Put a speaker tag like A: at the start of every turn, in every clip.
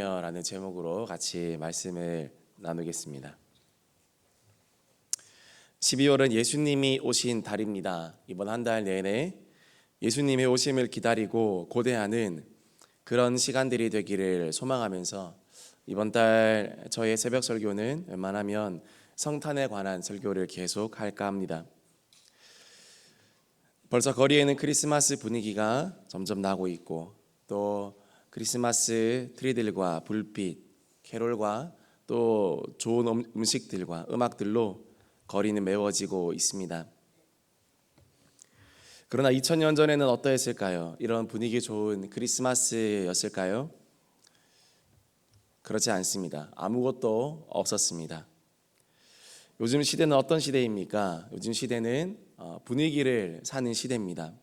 A: 라는 제목으로 같이 말씀을 나누겠습니다. 12월은 예수님이 오신 달입니다. 이번 한 달 내내 예수님의 오심을 기다리고 고대하는 그런 시간들이 되기를 소망하면서 이번 달 저의 새벽 설교는 웬만하면 성탄에 관한 설교를 계속 할까 합니다. 벌써 거리에는 크리스마스 분위기가 점점 나고 있고 또 크리스마스 트리들과 불빛, 캐롤과 또 좋은 음식들과 음악들로 거리는 메워지고 있습니다. 그러나 2000년 전에는 어떠했을까요? 이런 분위기 좋은 크리스마스였을까요? 그렇지 않습니다. 아무것도 없었습니다. 요즘 시대는 어떤 시대입니까? 요즘 시대는 분위기를 사는 시대입니다.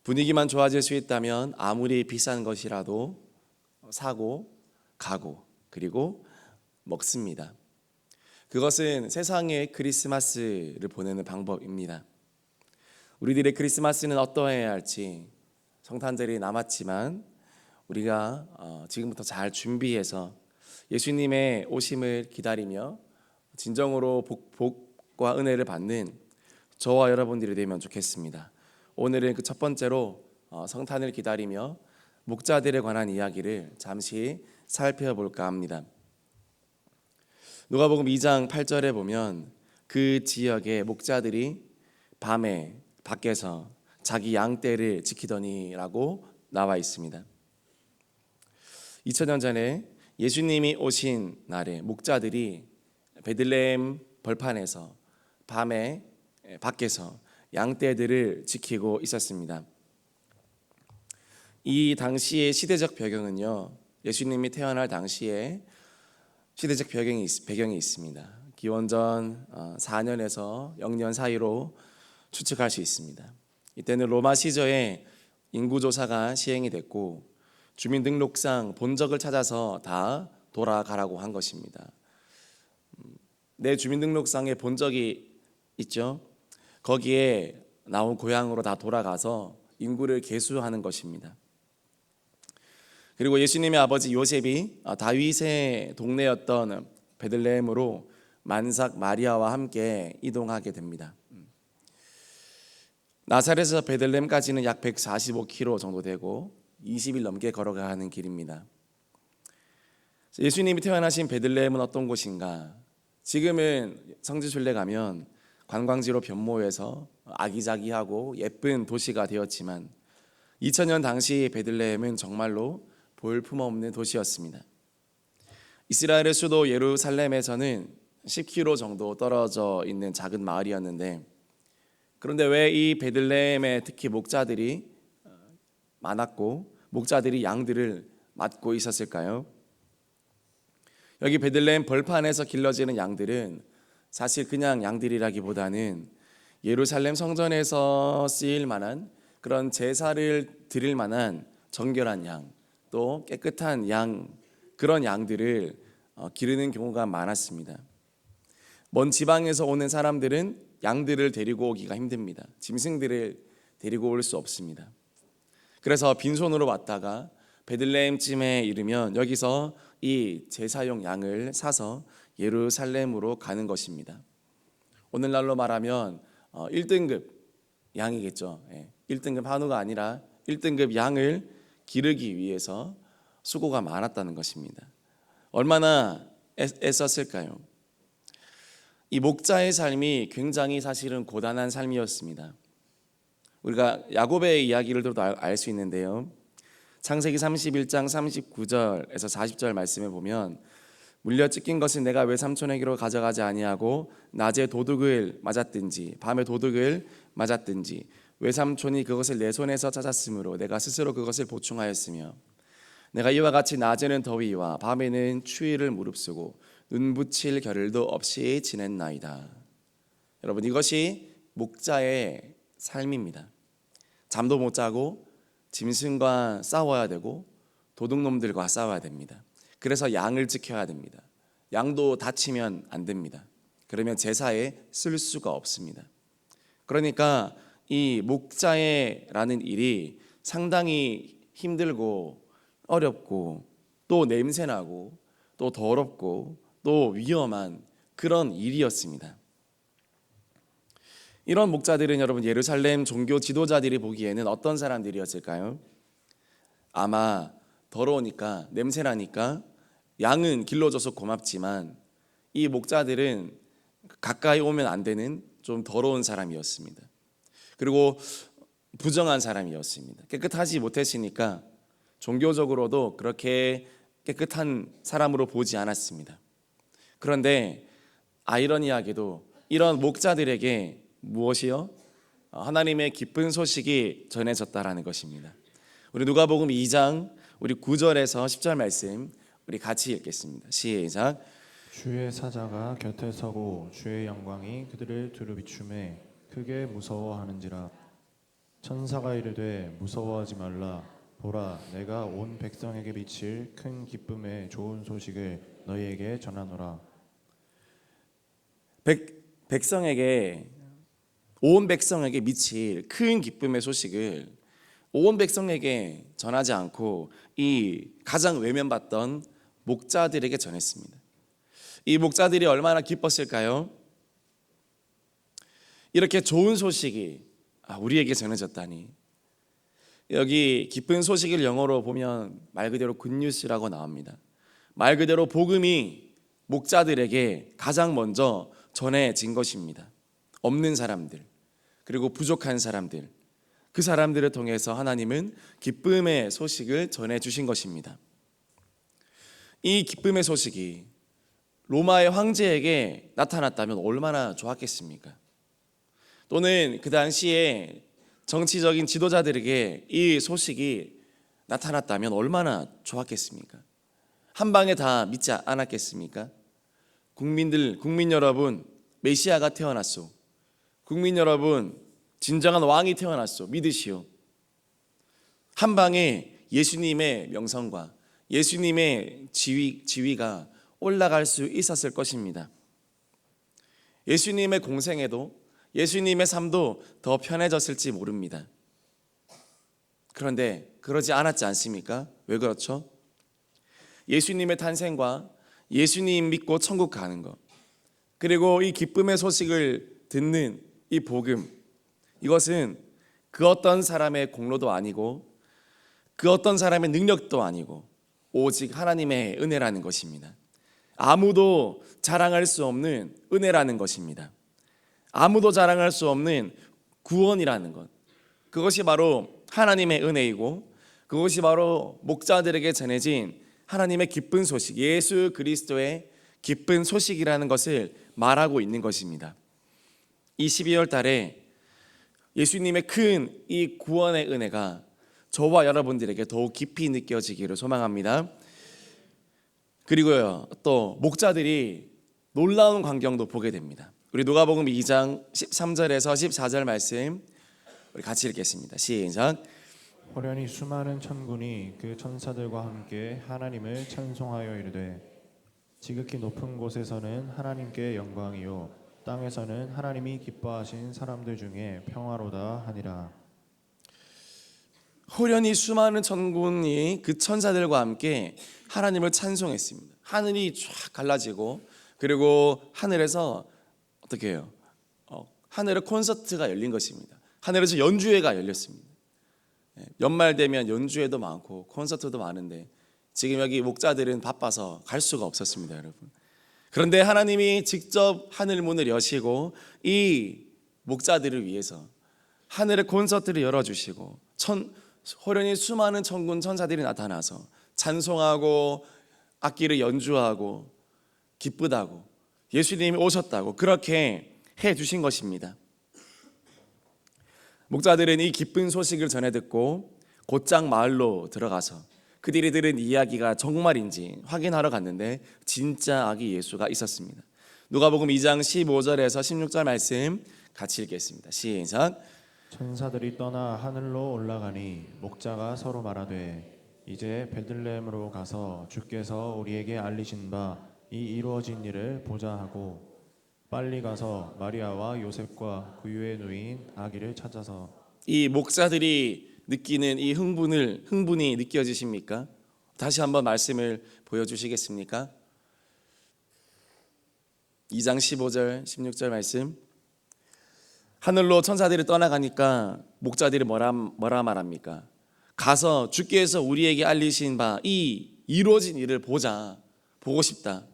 A: 분위기만 좋아질 수 있다면 아무리 비싼 것이라도 사고 가고 그리고 먹습니다. 그것은 세상의 크리스마스를 보내는 방법입니다. 우리들의 크리스마스는 어떠해야 할지 성탄절이 남았지만 우리가 지금부터 잘 준비해서 예수님의 오심을 기다리며 진정으로 복과 은혜를 받는 저와 여러분들이 되면 좋겠습니다. 오늘은 그 첫 번째로 성탄을 기다리며 목자들에 관한 이야기를 잠시 살펴볼까 합니다. 누가복음 2장 8절에 보면 그 지역의 목자들이 밤에 밖에서 자기 양떼를 지키더니라고 나와 있습니다. 2000년 전에 예수님이 오신 날에 목자들이 베들레헴 벌판에서 밤에 밖에서 양떼들을 지키고 있었습니다. 이 당시의 시대적 배경은요, 예수님이 태어날 당시에 시대적 배경이 있습니다. 기원전 4년에서 0년 사이로 추측할 수 있습니다. 이때는 로마 시저에 인구조사가 시행이 됐고 주민등록상 본적을 찾아서 다 돌아가라고 한 것입니다. 내 주민등록상에 본적이 있죠. 거기에 나온 고향으로 다 돌아가서 인구를 계수하는 것입니다. 그리고 예수님의 아버지 요셉이 다윗의 동네였던 베들레헴으로 만삭 마리아와 함께 이동하게 됩니다. 나사렛에서 베들레헴까지는 약 145km 정도 되고 20일 넘게 걸어가야 하는 길입니다. 예수님이 태어나신 베들레헴은 어떤 곳인가? 지금은 성지순례 가면 관광지로 변모해서 아기자기하고 예쁜 도시가 되었지만 2000년 당시 베들레헴은 정말로 볼품없는 도시였습니다. 이스라엘의 수도 예루살렘에서는 10km 정도 떨어져 있는 작은 마을이었는데 그런데 왜 이 베들레헴에 특히 목자들이 많았고 목자들이 양들을 맡고 있었을까요? 여기 베들레헴 벌판에서 길러지는 양들은 사실 그냥 양들이라기보다는 예루살렘 성전에서 쓰일 만한 그런 제사를 드릴 만한 정결한 양, 또 깨끗한 양, 그런 양들을 기르는 경우가 많았습니다. 먼 지방에서 오는 사람들은 양들을 데리고 오기가 힘듭니다. 짐승들을 데리고 올 수 없습니다. 그래서 빈손으로 왔다가 베들레헴쯤에 이르면 여기서 이 제사용 양을 사서 예루살렘으로 가는 것입니다. 오늘날로 말하면 1등급 양이겠죠. 1등급 한우가 아니라 1등급 양을 기르기 위해서 수고가 많았다는 것입니다. 얼마나 애썼을까요? 이 목자의 삶이 굉장히 사실은 고단한 삶이었습니다. 우리가 야곱의 이야기를 들어도 알 수 있는데요. 창세기 31장 39절에서 40절 말씀에 보면 물려 찢긴 것은 내가 외삼촌에게로 가져가지 아니하고 낮에 도둑을 맞았든지 밤에 도둑을 맞았든지 외삼촌이 그것을 내 손에서 찾았으므로 내가 스스로 그것을 보충하였으며 내가 이와 같이 낮에는 더위와 밤에는 추위를 무릅쓰고 눈 붙일 겨를도 없이 지냈나이다. 여러분, 이것이 목자의 삶입니다. 잠도 못 자고 짐승과 싸워야 되고 도둑놈들과 싸워야 됩니다. 그래서 양을 지켜야 됩니다. 양도 다치면 안 됩니다. 그러면 제사에 쓸 수가 없습니다. 그러니까 이 목자라는 일이 상당히 힘들고 어렵고 또 냄새나고 또 더럽고 또 위험한 그런 일이었습니다. 이런 목자들은 여러분 예루살렘 종교 지도자들이 보기에는 어떤 사람들이었을까요? 아마 더러우니까 냄새나니까 양은 길러줘서 고맙지만 이 목자들은 가까이 오면 안 되는 좀 더러운 사람이었습니다. 그리고 부정한 사람이었습니다. 깨끗하지 못했으니까 종교적으로도 그렇게 깨끗한 사람으로 보지 않았습니다. 그런데 아이러니하게도 이런 목자들에게 무엇이요? 하나님의 기쁜 소식이 전해졌다라는 것입니다. 우리 누가복음 2장 우리 9절에서 10절 말씀 우리 같이 읽겠습니다. 시작.
B: 주의 사자가 곁에 서고 주의 영광이 그들을 두루 비추매 크게 무서워하는지라. 천사가 이르되 무서워하지 말라. 보라, 내가 온 백성에게 미칠 큰 기쁨의 좋은 소식을 너희에게 전하노라.
A: 온 백성에게 미칠 큰 기쁨의 소식을 온 백성에게 전하지 않고 이 가장 외면받던 목자들에게 전했습니다. 이 목자들이 얼마나 기뻤을까요? 이렇게 좋은 소식이 우리에게 전해졌다니. 여기 기쁜 소식을 영어로 보면 말 그대로 굿뉴스라고 나옵니다. 말 그대로 복음이 목자들에게 가장 먼저 전해진 것입니다. 없는 사람들, 그리고 부족한 사람들, 그 사람들을 통해서 하나님은 기쁨의 소식을 전해주신 것입니다. 이 기쁨의 소식이 로마의 황제에게 나타났다면 얼마나 좋았겠습니까? 또는 그 당시에 정치적인 지도자들에게 이 소식이 나타났다면 얼마나 좋았겠습니까? 한 방에 다 믿지 않았겠습니까? 국민 여러분, 메시아가 태어났소. 국민 여러분, 진정한 왕이 태어났소. 믿으시오. 한 방에 예수님의 명성과 예수님의 지위가 올라갈 수 있었을 것입니다. 예수님의 공생애도 예수님의 삶도 더 편해졌을지 모릅니다. 그런데 그러지 않았지 않습니까? 왜 그렇죠? 예수님의 탄생과 예수님 믿고 천국 가는 것, 그리고 이 기쁨의 소식을 듣는 이 복음, 이것은 그 어떤 사람의 공로도 아니고 그 어떤 사람의 능력도 아니고 오직 하나님의 은혜라는 것입니다. 아무도 자랑할 수 없는 은혜라는 것입니다. 아무도 자랑할 수 없는 구원이라는 것, 그것이 바로 하나님의 은혜이고 그것이 바로 목자들에게 전해진 하나님의 기쁜 소식, 예수 그리스도의 기쁜 소식이라는 것을 말하고 있는 것입니다. 이 12월 달에 예수님의 큰 이 구원의 은혜가 저와 여러분들에게 더욱 깊이 느껴지기를 소망합니다. 그리고요, 또 목자들이 놀라운 광경도 보게 됩니다. 우리 누가복음 2장 13절에서 14절 말씀 우리 같이 읽겠습니다. 시작.
B: 호련히 수많은 천군이 그 천사들과 함께 하나님을 찬송하여 이르되 지극히 높은 곳에서는 하나님께 영광이요 땅에서는 하나님이 기뻐하신 사람들 중에 평화로다 하니라.
A: 호련히 수많은 천군이 그 천사들과 함께 하나님을 찬송했습니다. 하늘이 쫙 갈라지고 그리고 하늘에서 어떻게 해요? 하늘에 콘서트가 열린 것입니다. 하늘에서 연주회가 열렸습니다. 연말 되면 연주회도 많고 콘서트도 많은데 지금 여기 목자들은 바빠서 갈 수가 없었습니다, 여러분. 그런데 하나님이 직접 하늘 문을 여시고 이 목자들을 위해서 하늘의 콘서트를 열어주시고 호련히 수많은 천군 천사들이 나타나서 찬송하고 악기를 연주하고 기쁘다고 예수님이 오셨다고 그렇게 해주신 것입니다. 목자들은 이 기쁜 소식을 전해 듣고 곧장 마을로 들어가서 그들이 들은 이야기가 정말인지 확인하러 갔는데 진짜 아기 예수가 있었습니다. 누가복음 2장 15절에서 16절 말씀 같이 읽겠습니다. 시작.
B: 천사들이 떠나 하늘로 올라가니 목자가 서로 말하되 이제 베들레헴으로 가서 주께서 우리에게 알리신 바 이 이루어진 일을 보자 하고 빨리 가서 마리아와 요셉과 구유의 누이인 아기를 찾아서.
A: 이 목자들이 느끼는 이 흥분이 느껴지십니까? 다시 한번 말씀을 보여주시겠습니까? 2장 15절 16절 말씀. 하늘로 천사들이 떠나가니까 목자들이 뭐라 말합니까? 가서 주께서 우리에게 알리신 바 이 이루어진 일을 보고 싶다.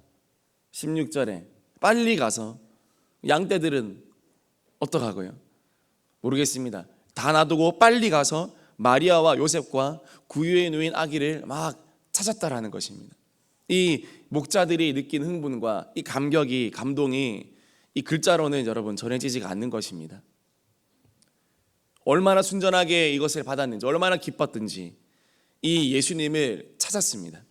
A: 16절에 빨리 가서, 양떼들은 어떡하고요? 모르겠습니다. 다 놔두고 빨리 가서 마리아와 요셉과 구유에 누인 아기를 막 찾았다라는 것입니다. 이 목자들이 느낀 흥분과 이 감격이, 감동이 이 글자로는 여러분 전해지지가 않는 것입니다. 얼마나 순전하게 이것을 받았는지, 얼마나 기뻤든지 이 예수님을 찾았습니다.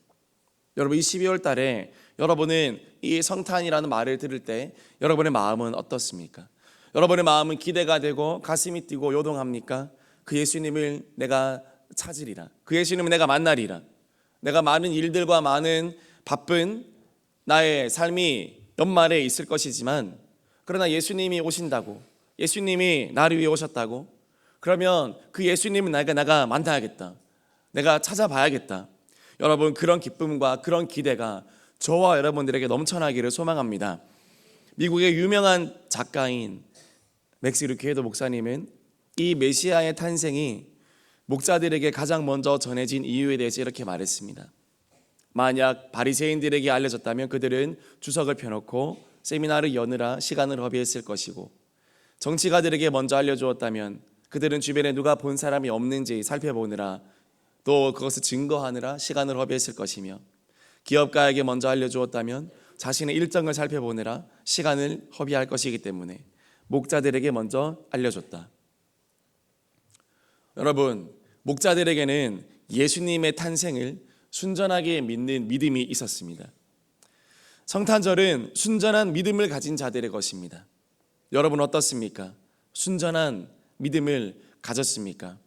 A: 여러분, 이 12월 달에 여러분은 이 성탄이라는 말을 들을 때 여러분의 마음은 어떻습니까? 여러분의 마음은 기대가 되고 가슴이 뛰고 요동합니까? 그 예수님을 내가 찾으리라, 그 예수님을 내가 만나리라, 내가 많은 일들과 많은 바쁜 나의 삶이 연말에 있을 것이지만, 그러나 예수님이 오신다고, 예수님이 나를 위해 오셨다고, 그러면 그 예수님은 내가 만나야겠다, 내가 찾아봐야겠다. 여러분, 그런 기쁨과 그런 기대가 저와 여러분들에게 넘쳐나기를 소망합니다. 미국의 유명한 작가인 맥스 루케도 목사님은 이 메시아의 탄생이 목자들에게 가장 먼저 전해진 이유에 대해서 이렇게 말했습니다. 만약 바리새인들에게 알려졌다면 그들은 주석을 펴놓고 세미나를 여느라 시간을 허비했을 것이고, 정치가들에게 먼저 알려주었다면 그들은 주변에 누가 본 사람이 없는지 살펴보느라, 또 그것을 증거하느라 시간을 허비했을 것이며, 기업가에게 먼저 알려주었다면 자신의 일정을 살펴보느라 시간을 허비할 것이기 때문에 목자들에게 먼저 알려줬다. 여러분, 목자들에게는 예수님의 탄생을 순전하게 믿는 믿음이 있었습니다. 성탄절은 순전한 믿음을 가진 자들의 것입니다. 여러분 어떻습니까? 순전한 믿음을 가졌습니까?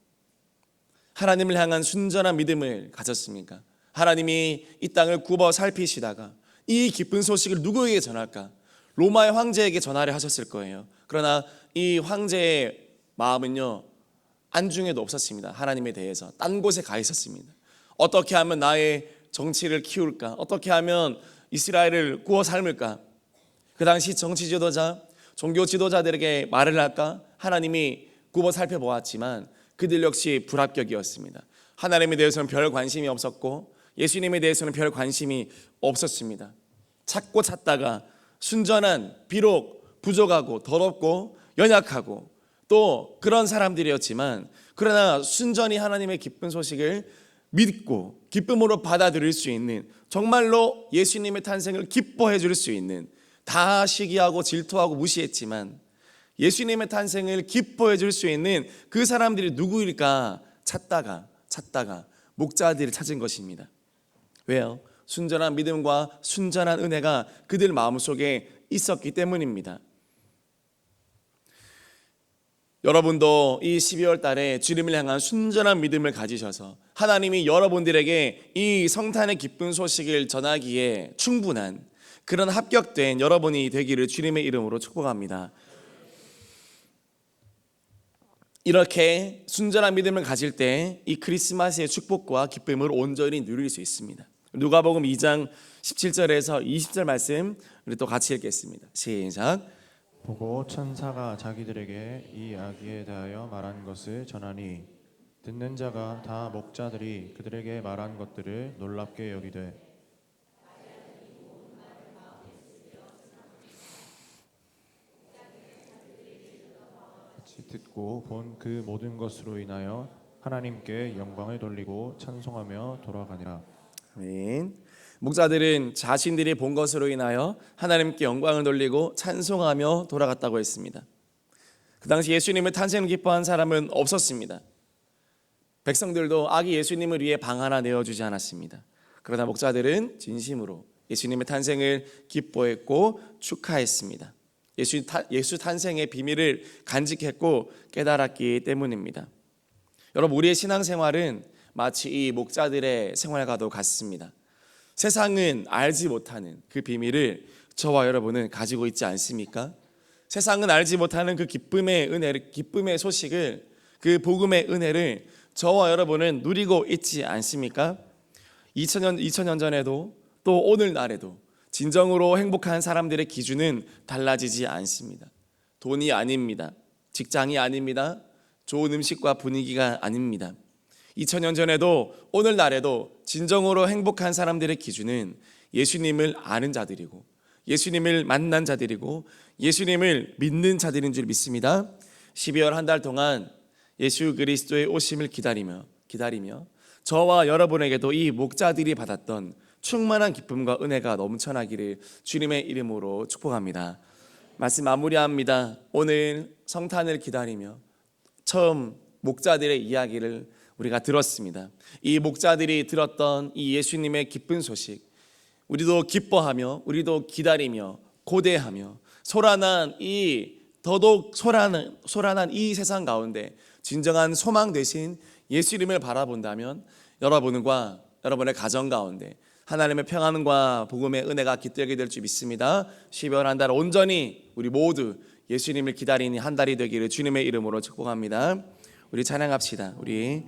A: 하나님을 향한 순전한 믿음을 가졌습니까? 하나님이 이 땅을 굽어 살피시다가 이 기쁜 소식을 누구에게 전할까? 로마의 황제에게 전하려 하셨을 거예요. 그러나 이 황제의 마음은요, 안중에도 없었습니다. 하나님에 대해서 딴 곳에 가 있었습니다. 어떻게 하면 나의 정치를 키울까? 어떻게 하면 이스라엘을 구워 삶을까? 그 당시 정치 지도자, 종교 지도자들에게 말을 할까? 하나님이 굽어 살펴보았지만 그들 역시 불합격이었습니다. 하나님에 대해서는 별 관심이 없었고 예수님에 대해서는 별 관심이 없었습니다. 찾고 찾다가 순전한, 비록 부족하고 더럽고 연약하고 또 그런 사람들이었지만, 그러나 순전히 하나님의 기쁜 소식을 믿고 기쁨으로 받아들일 수 있는, 정말로 예수님의 탄생을 기뻐해 줄 수 있는, 다 시기하고 질투하고 무시했지만 예수님의 탄생을 기뻐해 줄 수 있는 그 사람들이 누구일까 찾다가 목자들을 찾은 것입니다. 왜요? 순전한 믿음과 순전한 은혜가 그들 마음속에 있었기 때문입니다. 여러분도 이 12월 달에 주님을 향한 순전한 믿음을 가지셔서 하나님이 여러분들에게 이 성탄의 기쁜 소식을 전하기에 충분한 그런 합격된 여러분이 되기를 주님의 이름으로 축복합니다. 이렇게 순전한 믿음을 가질 때 이 크리스마스의 축복과 기쁨을 온전히 누릴 수 있습니다. 누가복음 2장 17절에서 20절 말씀 우리 또 같이 읽겠습니다. 시작.
B: 보고 천사가 자기들에게 이 아기에 대하여 말한 것을 전하니 듣는 자가 다 목자들이 그들에게 말한 것들을 놀랍게 여기되 같이 듣고 본 그 모든 것으로 인하여 하나님께 영광을 돌리고 찬송하며 돌아가니라.
A: 아멘. 목자들은 자신들이 본 것으로 인하여 하나님께 영광을 돌리고 찬송하며 돌아갔다고 했습니다. 그 당시 예수님의 탄생을 기뻐한 사람은 없었습니다. 백성들도 아기 예수님을 위해 방 하나 내어주지 않았습니다. 그러나 목자들은 진심으로 예수님의 탄생을 기뻐했고 축하했습니다. 예수 탄생의 비밀을 간직했고 깨달았기 때문입니다. 여러분, 우리의 신앙생활은 마치 이 목자들의 생활과도 같습니다. 세상은 알지 못하는 그 비밀을 저와 여러분은 가지고 있지 않습니까? 세상은 알지 못하는 그 기쁨의 은혜를, 기쁨의 소식을, 그 복음의 은혜를 저와 여러분은 누리고 있지 않습니까? 2000년 전에도 또 오늘날에도 진정으로 행복한 사람들의 기준은 달라지지 않습니다. 돈이 아닙니다. 직장이 아닙니다. 좋은 음식과 분위기가 아닙니다. 2000년 전에도 오늘날에도 진정으로 행복한 사람들의 기준은 예수님을 아는 자들이고 예수님을 만난 자들이고 예수님을 믿는 자들인 줄 믿습니다. 12월 한 달 동안 예수 그리스도의 오심을 기다리며 저와 여러분에게도 이 목자들이 받았던 충만한 기쁨과 은혜가 넘쳐나기를 주님의 이름으로 축복합니다. 말씀 마무리합니다. 오늘 성탄을 기다리며 처음 목자들의 이야기를 우리가 들었습니다. 이 목자들이 들었던 이 예수님의 기쁜 소식, 우리도 기뻐하며 우리도 기다리며 고대하며 더더욱 소란한 이 세상 가운데 진정한 소망 되신 예수님을 바라본다면 여러분과 여러분의 가정 가운데 하나님의 평안과 복음의 은혜가 깃들게 될 줄 믿습니다. 12월 한 달 온전히 우리 모두 예수님을 기다리는 한 달이 되기를 주님의 이름으로 축복합니다. 우리 찬양합시다. 우리